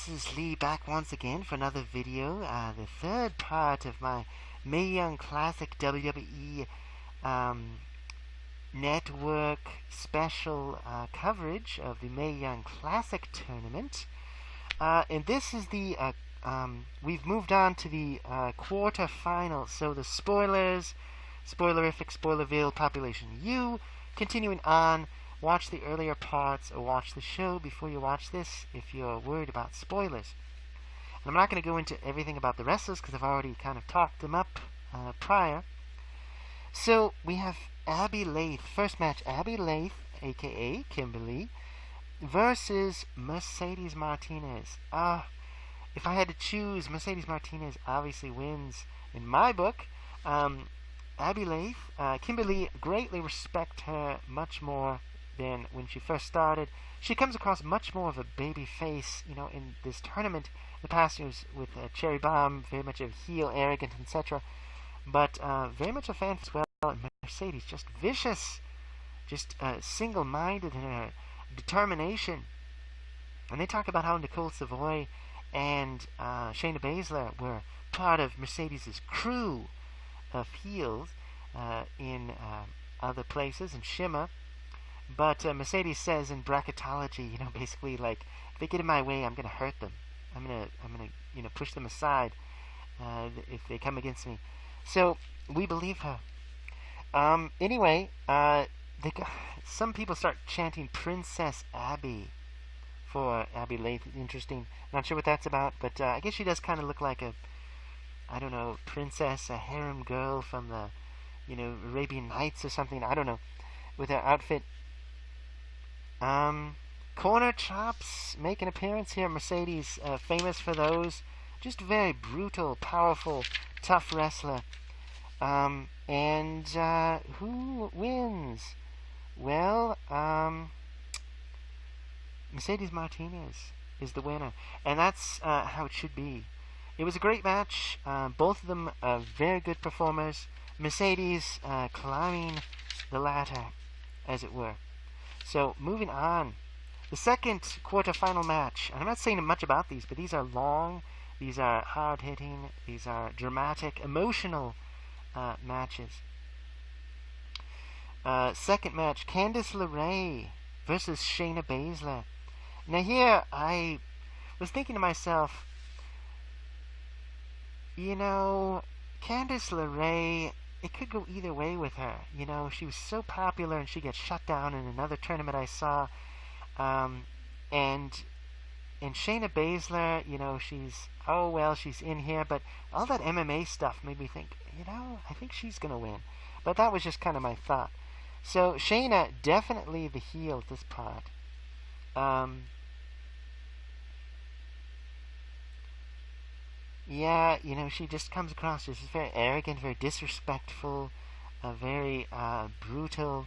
this is Lee back once again for another video, the third part of my Mae Young Classic WWE Network special coverage of the Mae Young Classic tournament. And this is the, we've moved on to the quarterfinals, so the spoilers, spoilerific, Spoilerville, Population U, continuing on. Watch the earlier parts or watch the show before you watch this if you're worried about spoilers. And I'm not going to go into everything about the wrestlers because I've already kind of talked them up prior. So we have Abby Laith. First match, Abby Laith, a.k.a. Kimberly, versus Mercedes Martinez. If I had to choose, Mercedes Martinez obviously wins in my book. Abby Laith, Kimberly, greatly respect her much more than when she first started. She comes across much more of a baby face, in this tournament. In the past years with Cherry Bomb, very much of heel, arrogant, etc. But very much a fan as well. And Mercedes, just vicious, just single-minded in her determination. And they talk about how Nicole Savoy and Shayna Baszler were part of Mercedes' crew of heels in other places, in Shimmer. But Mercedes says in bracketology, basically like, if they get in my way, I'm gonna hurt them. I'm gonna, push them aside if they come against me. So we believe her. Anyway, some people start chanting Princess Abby for Abby Laith. Interesting. Not sure what that's about, but I guess she does kind of look like a, I don't know, princess, a harem girl from the, Arabian Nights or something. I don't know, with her outfit. Corner chops make an appearance here. Mercedes, famous for those. Just very brutal, powerful, tough wrestler. And who wins? Well, Mercedes Martinez is the winner. And that's how it should be. It was a great match. Both of them very good performers. Mercedes climbing the ladder, as it were. So, moving on. The second quarterfinal match. And I'm not saying much about these, but these are long, these are hard-hitting, these are dramatic, emotional matches. Second match, Candice LeRae versus Shayna Baszler. Now here, I was thinking to myself, Candice LeRae, it could go either way with her. She was so popular and she gets shut down in another tournament I saw. And Shayna Baszler, she's in here, but all that MMA stuff made me think, I think she's going to win. But that was just kind of my thought. So Shayna, definitely the heel at this part. Yeah, she just comes across as very arrogant, very disrespectful, very brutal.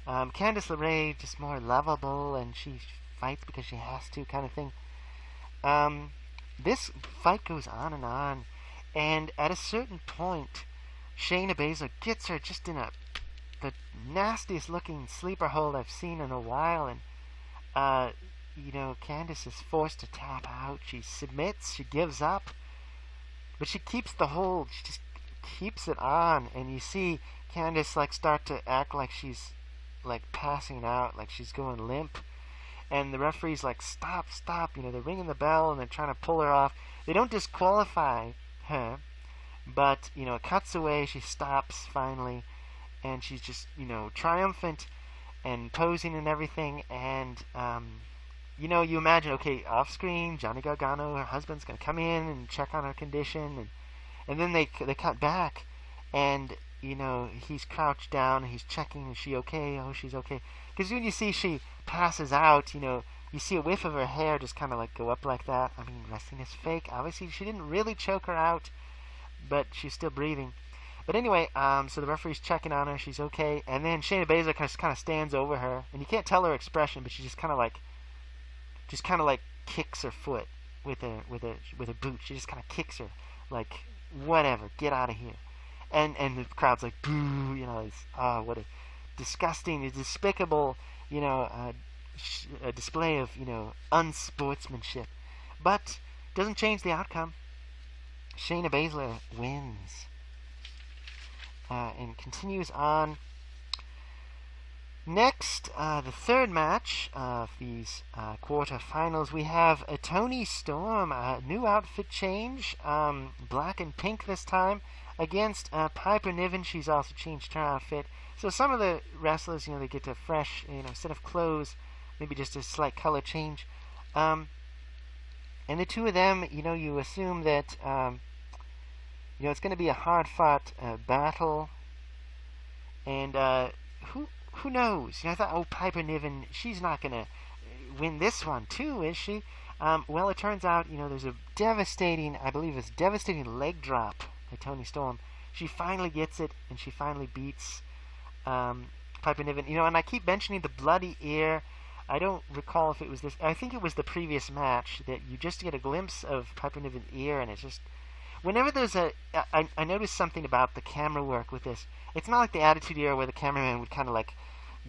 Candice LeRae, just more lovable, and she fights because she has to, kind of thing. This fight goes on, and at a certain point, Shayna Baszler gets her just in the nastiest looking sleeper hold I've seen in a while, and Candice is forced to tap out. She submits, she gives up. But she keeps the hold. She just keeps it on. And you see Candice start to act like she's passing out, like she's going limp. And the referee's like, stop. They're ringing the bell and they're trying to pull her off. They don't disqualify her. But, it cuts away. She stops finally. And she's just, triumphant and posing and everything. And, you imagine, okay, off screen, Johnny Gargano, her husband's going to come in and check on her condition, and then they cut back, and, he's crouched down, and he's checking, is she okay? Oh, she's okay. Because when you see she passes out, you see a whiff of her hair just kind of go up like that. I mean, wrestling is fake. Obviously, she didn't really choke her out, but she's still breathing. But anyway, so the referee's checking on her, she's okay, and then Shayna Baszler kind of stands over her, and you can't tell her expression, but she just kind of kicks her foot with a boot. She just kind of kicks her, whatever, get out of here. And the crowd's like, boo, it's, what a disgusting, despicable, a display of, unsportsmanship. But doesn't change the outcome. Shayna Baszler wins and continues on. Next, the third match of these quarterfinals, we have a Toni Storm, new outfit change, black and pink this time, against Piper Niven. She's also changed her outfit. So some of the wrestlers, they get a fresh, set of clothes, maybe just a slight color change. And the two of them, you assume that, it's going to be a hard-fought battle. And who knows? I thought, Piper Niven, she's not going to win this one too, is she? Well, it turns out, there's a devastating leg drop by Toni Storm. She finally gets it, and she finally beats Piper Niven. And I keep mentioning the bloody ear. I don't recall if it was this. I think it was the previous match that you just get a glimpse of Piper Niven's ear, and it's just... Whenever there's I noticed something about the camera work with this. It's not like the Attitude Era where the cameraman would kind of like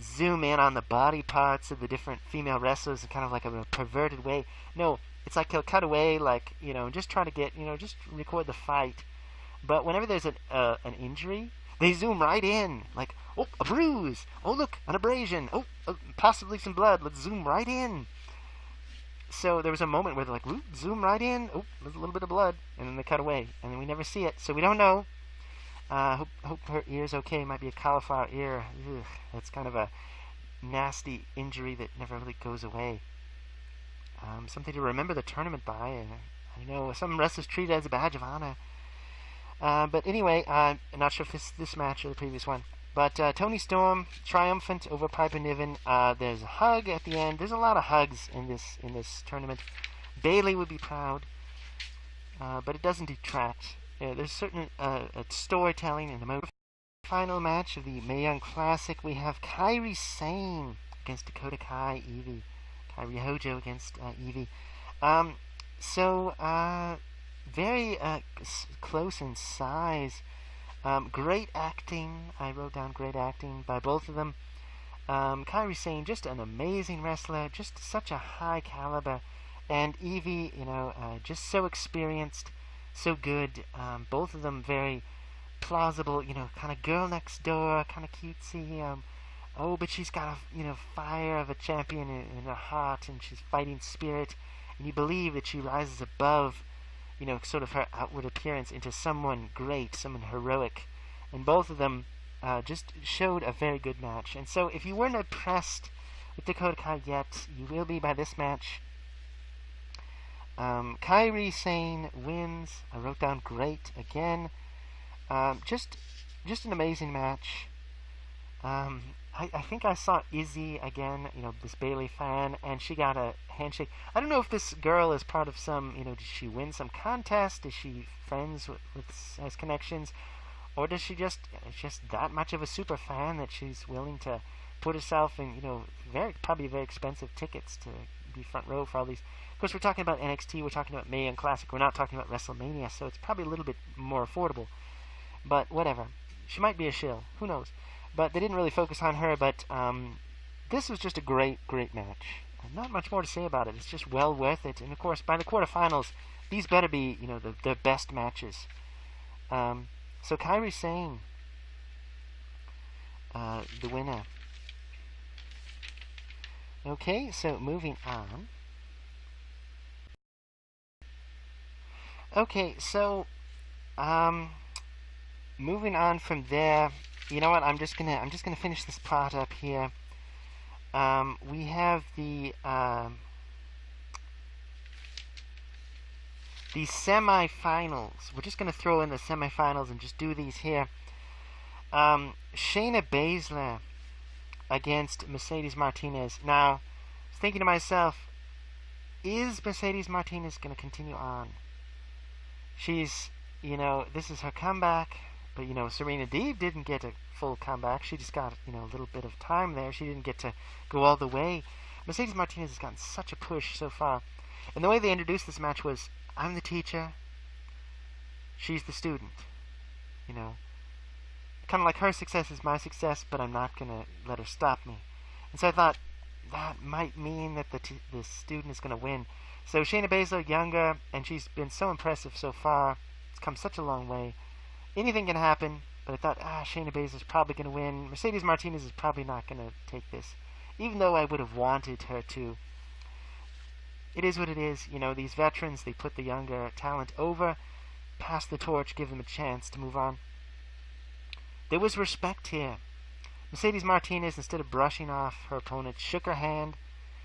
zoom in on the body parts of the different female wrestlers in kind of like a perverted way. No, it's like he'll cut away, like, just try to get, just record the fight. But whenever there's an injury, they zoom right in, like, oh, a bruise, oh, look, an abrasion, oh, possibly some blood, let's zoom right in. So there was a moment where they're like, zoom right in, oh, there's a little bit of blood, and then they cut away, and then we never see it, so we don't know. Hope her ear's okay. It might be a cauliflower ear. Ugh, that's kind of a nasty injury that never really goes away. Something to remember the tournament by. I know some wrestlers treat it as a badge of honor. But anyway, I'm not sure if it's this match or the previous one. But Toni Storm triumphant over Piper Niven. There's a hug at the end. There's a lot of hugs in this tournament. Bayley would be proud, but it doesn't detract. There's certain storytelling in the most final match of the Mae Young Classic. We have Kairi Sane against Dakota Kai, Evie. Kairi Hojo against Evie. Very close in size. Great acting. I wrote down great acting by both of them. Kairi Sane, just an amazing wrestler, just such a high caliber. And Evie, just so experienced, so good. Both of them very plausible, kind of girl next door, kind of cutesy. But she's got a, fire of a champion in her heart, and she's fighting spirit. And you believe that she rises above, sort of her outward appearance into someone great, someone heroic. And both of them just showed a very good match. And so if you weren't impressed with Dakota Kai yet, you will be by this match. Kairi Sane wins. I wrote down great again. Just an amazing match. I think I saw Izzy again, this Bayley fan, and she got a handshake. I don't know if this girl is part of some, did she win some contest? Is she friends has connections? Or does she just that much of a super fan that she's willing to put herself in, probably very expensive tickets to be front row for all these. Of course, we're talking about NXT, we're talking about Mae Young Classic, we're not talking about WrestleMania, so it's probably a little bit more affordable. But whatever. She might be a shill. Who knows? But they didn't really focus on her, but this was just a great, great match. Not much more to say about it. It's just well worth it. And of course, by the quarterfinals, these better be, the best matches. So Kairi Sane, the winner. Okay, so moving on. Okay, so moving on from there. You know what? I'm just gonna finish this part up here. We have the semifinals. We're just gonna throw in the semifinals and just do these here. Shayna Baszler against Mercedes Martinez. Now, I was thinking to myself, is Mercedes Martinez gonna continue on? She's, this is her comeback. But, Serena Deeb didn't get a full comeback. She just got, a little bit of time there. She didn't get to go all the way. Mercedes Martinez has gotten such a push so far. And the way they introduced this match was, I'm the teacher, she's the student. Kind of like her success is my success, but I'm not going to let her stop me. And so I thought, that might mean that the student is going to win. So Shayna Baszler, younger, and she's been so impressive so far. It's come such a long way. Anything can happen, but I thought, Shayna Baszler's probably going to win. Mercedes Martinez is probably not going to take this, even though I would have wanted her to. It is what it is. You know, these veterans, they put the younger talent over, pass the torch, give them a chance to move on. There was respect here. Mercedes Martinez, instead of brushing off her opponent, shook her hand.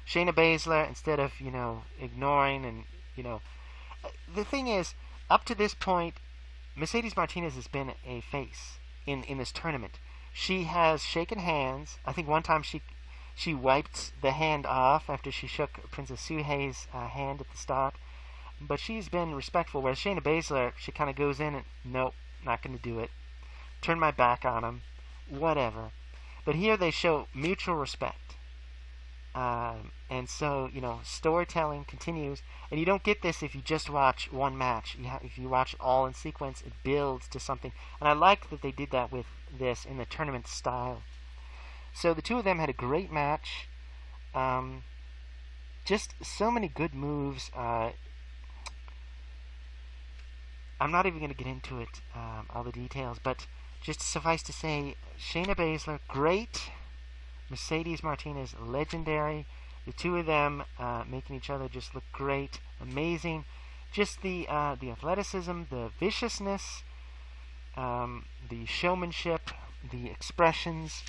Shayna Baszler, instead of, ignoring and, the thing is, up to this point, Mercedes Martinez has been a face in this tournament. She has shaken hands. I think one time she wiped the hand off after she shook Princess Suhei's hand at the start. But she's been respectful, whereas Shayna Baszler, she kind of goes in and, nope, not going to do it. Turn my back on him. Whatever. But here they show mutual respect. And so, storytelling continues. And you don't get this if you just watch one match. If you watch it all in sequence, it builds to something. And I like that they did that with this in the tournament style. So the two of them had a great match. Just so many good moves. I'm not even going to get into it, all the details. But just suffice to say, Shayna Baszler, great. Mercedes Martinez, legendary. The two of them making each other just look great, amazing. Just the athleticism, the viciousness, the showmanship, the expressions.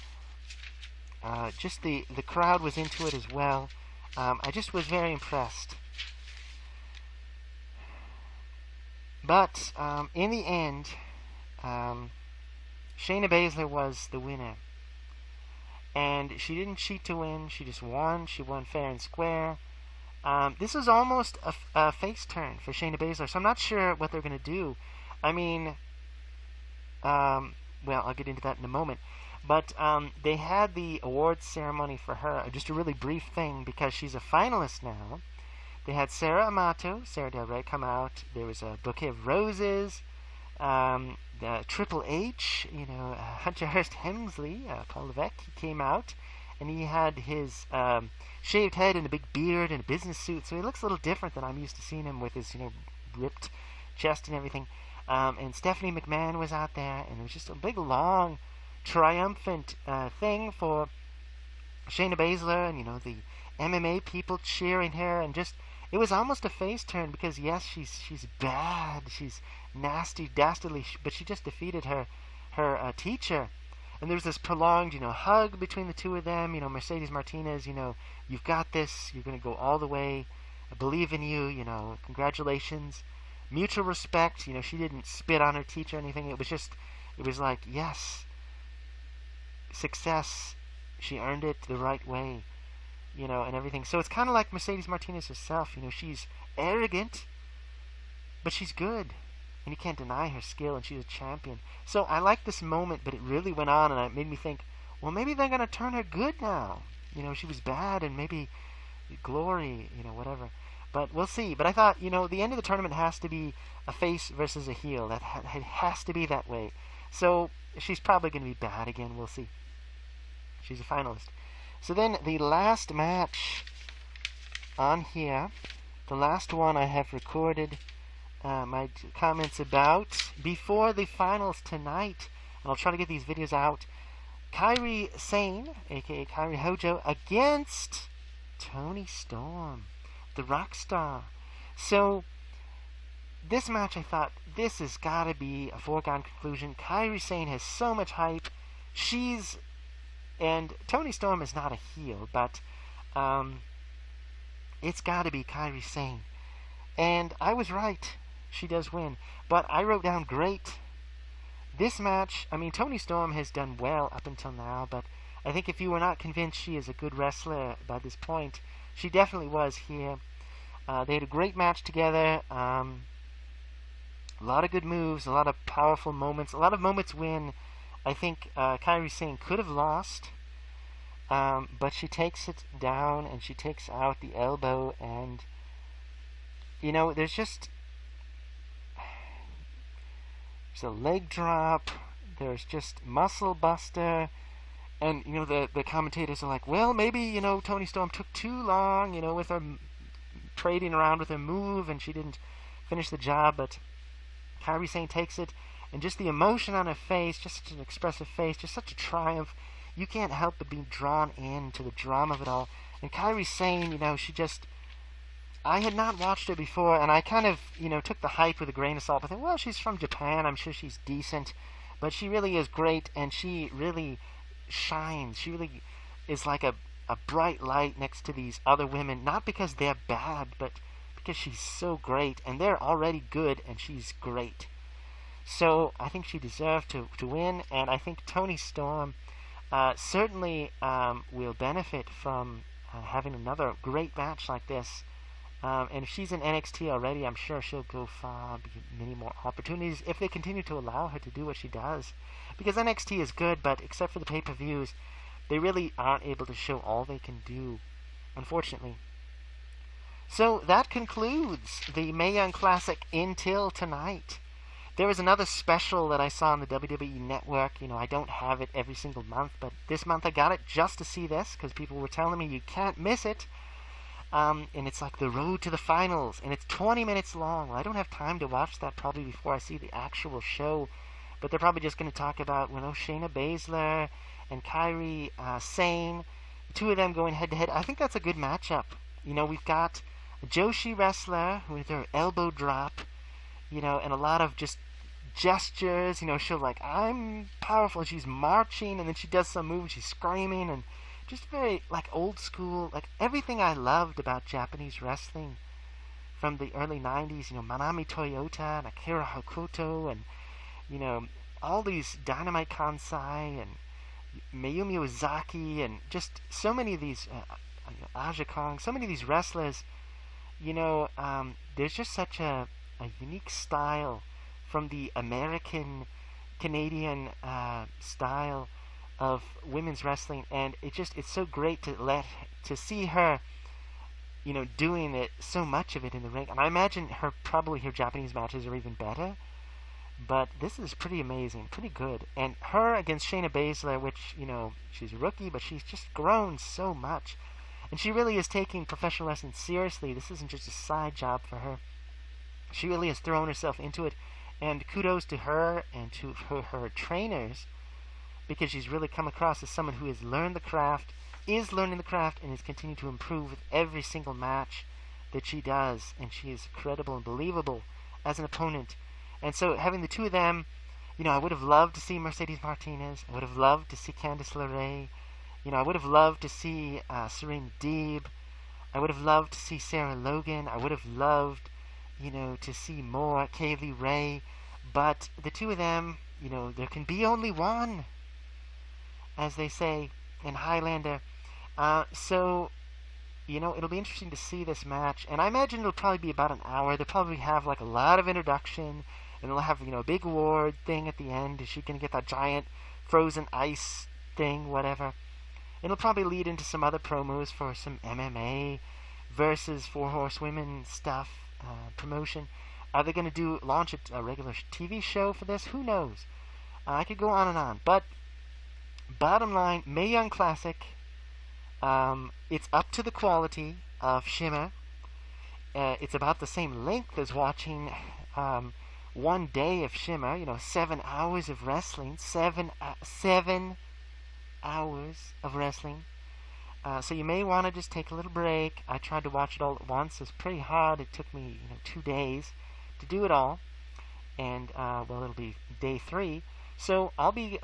Just the crowd was into it as well. I just was very impressed. But in the end, Shayna Baszler was the winner. And she didn't cheat to win. She just won. She won fair and square. This was almost a face turn for Shayna Baszler, so I'm not sure what they're going to do. I mean, well, I'll get into that in a moment. But they had the awards ceremony for her, just a really brief thing, because she's a finalist now. They had Sarah Amato, Sarah Del Rey, come out. There was a bouquet of roses. Triple H, Hunter Hearst Helmsley, Paul Levesque, he came out, and he had his shaved head and a big beard and a business suit, so he looks a little different than I'm used to seeing him with his, ripped chest and everything. And Stephanie McMahon was out there, and it was just a big, long, triumphant thing for Shayna Baszler, and, the MMA people cheering her, and just, it was almost a face turn, because yes, she's bad, she's nasty, dastardly, but she just defeated her teacher. And there was this prolonged, hug between the two of them. Mercedes Martinez, you've got this, you're going to go all the way, I believe in you, congratulations. Mutual respect, she didn't spit on her teacher or anything. It was like, yes, success, she earned it the right way, and everything. So it's kind of like Mercedes Martinez herself, she's arrogant, but she's good. And you can't deny her skill, and she's a champion. So I like this moment, but it really went on, and it made me think, well, maybe they're going to turn her good now. She was bad, and maybe glory, whatever. But we'll see. But I thought, the end of the tournament has to be a face versus a heel. It has to be that way. So she's probably going to be bad again. We'll see. She's a finalist. So then the last match on here, the last one I have recorded my comments about before the finals tonight, and I'll try to get these videos out. Kairi Sane, aka Kairi Hojo, against Toni Storm, the rock star. So this match, I thought, this has got to be a foregone conclusion. Kairi Sane has so much hype. And Toni Storm is not a heel, but it's got to be Kairi Sane. And I was right. She does win. But I wrote down great. This match, Toni Storm has done well up until now, but I think if you were not convinced she is a good wrestler by this point, she definitely was here. They had a great match together. A lot of good moves, a lot of powerful moments, a lot of moments when I think Kairi Sane could have lost, but she takes it down and she takes out the elbow, and there's a leg drop, there's just muscle buster, and the commentators are like, well, maybe Toni Storm took too long with her trading around with her move, and she didn't finish the job, but Kairi Sane takes it, and just the emotion on her face, just such an expressive face, just such a triumph. You can't help but be drawn into the drama of it all. And Kairi Sane, she just... I had not watched her before, and I kind of, took the hype with a grain of salt. I think, well, she's from Japan, I'm sure she's decent. But she really is great, and she really shines. She really is like a bright light next to these other women, not because they're bad, but because she's so great, and they're already good, and she's great. So I think she deserved to win, and I think Toni Storm certainly will benefit from having another great match like this. And if she's in NXT already, I'm sure she'll go far, get many more opportunities if they continue to allow her to do what she does. Because NXT is good, but except for the pay-per-views, they really aren't able to show all they can do, unfortunately. So that concludes the Mae Young Classic until tonight. There was another special that I saw on the WWE Network. I don't have it every single month, but this month I got it just to see this, because people were telling me you can't miss it. And it's like the road to the finals, and it's 20 minutes long. Well, I don't have time to watch that probably before I see the actual show, but they're probably just going to talk about, Shayna Baszler and Kairi Sane, the two of them going head-to-head. I think that's a good matchup. We've got a Joshi wrestler with her elbow drop, and a lot of just gestures. She'll like, I'm powerful, and she's marching, and then she does some move, and she's screaming, and just very, like, old school, like, everything I loved about Japanese wrestling from the early 90s, Manami Toyota and Akira Hokuto and, all these Dynamite Kansai and Mayumi Ozaki and just so many of these, Aja Kong, so many of these wrestlers, there's just such a unique style from the American-Canadian style of women's wrestling, and it's so great to see her, doing it, so much of it in the ring. And I imagine probably her Japanese matches are even better, but this is pretty amazing, pretty good. And her against Shayna Baszler, which, she's a rookie, but she's just grown so much, and she really is taking professional wrestling seriously. This isn't just a side job for her. She really has thrown herself into it, and kudos to her and to her trainers, because she's really come across as someone who has learned the craft, is learning the craft, and is continuing to improve with every single match that she does. And she is credible and believable as an opponent. And so having the two of them, I would have loved to see Mercedes Martinez. I would have loved to see Candice LeRae. I would have loved to see Serena Deeb. I would have loved to see Sarah Logan. I would have loved, to see more Kaylee Ray. But the two of them, there can be only one, as they say in Highlander. So, it'll be interesting to see this match. And I imagine it'll probably be about an hour. They'll probably have, like, a lot of introduction. And they'll have, a big award thing at the end. Is she going to get that giant frozen ice thing, whatever. It'll probably lead into some other promos for some MMA versus Four Horsewomen stuff, promotion. Are they going to launch a regular TV show for this? Who knows? I could go on and on. But bottom line, Mae Young Classic, it's up to the quality of Shimmer. It's about the same length as watching one day of Shimmer. 7 hours of wrestling. 7 hours of wrestling. So you may want to just take a little break. I tried to watch it all at once. It's pretty hard. It took me 2 days to do it all. And, it'll be day 3. So I'll be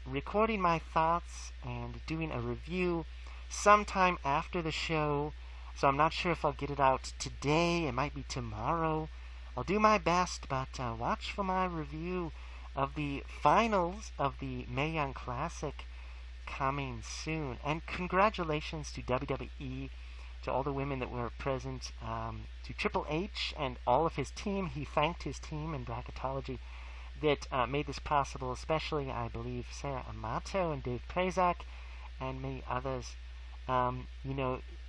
recording my thoughts and doing a review sometime after the show. So I'm not sure if I'll get it out today. It might be tomorrow. I'll do my best, but watch for my review of the finals of the Mae Young Classic coming soon. And congratulations to WWE, to all the women that were present, to Triple H and all of his team. He thanked his team in bracketology that made this possible, especially, I believe, Sarah Amato and Dave Prazak and many others.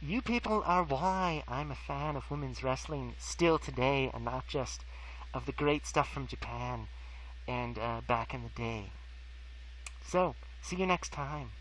You people are why I'm a fan of women's wrestling still today, and not just of the great stuff from Japan and back in the day. So, see you next time.